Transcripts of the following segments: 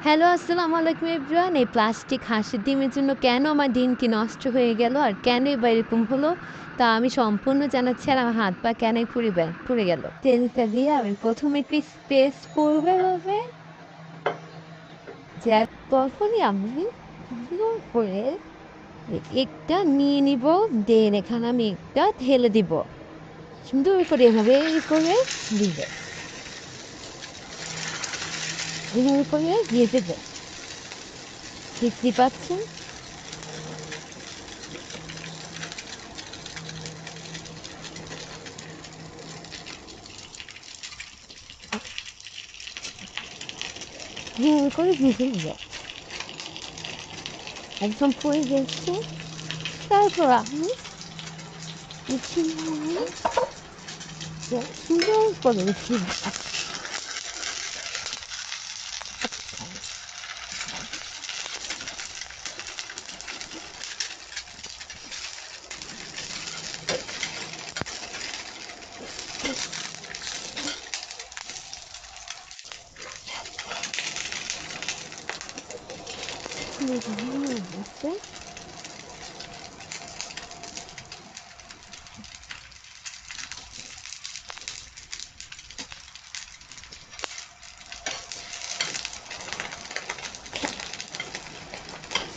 Hello, আসসালামু আলাইকুম everyone. এই প্লাস্টিক হাঁসের ডিমের জন্য কেন আমার দিনটি নষ্ট হয়ে গেল আর কেনই বা এরকম হলো তা আমি সম্পূর্ণ জানাচ্ছি আর আমার হাত পা কেনই পুড়ে গেল। তেলটা দিয়ে আমি প্রথমে একটু পেস্ট করবো এভাবে, যার তখনই আমি সুন্দর করে একটা নিয়ে নিব, দেন এখানে আমি একটা ঢেলে দিব, সুন্দর করে এভাবে করে দিব, এভাবে করে দিয়ে দেবো। দেখতে পাচ্ছেন? এভাবে করে ভেজে নিব, একদম পড়ে গেছে। তারপর আমি সুন্দর করে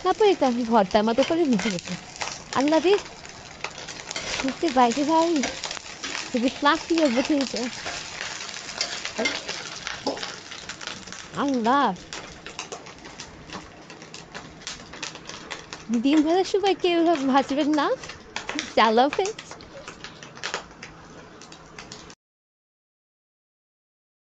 তারপর এটা আমি ভর্তার মতো করে ভেজে গেছি। আল্লাহ রে, বুঝতে বাইরে ভাই খুবই ফ্লাফি হয়ে গেছে। আল্লাহ, ডিম ভাজার সময় কেউ ভাজবেন না, চালাবে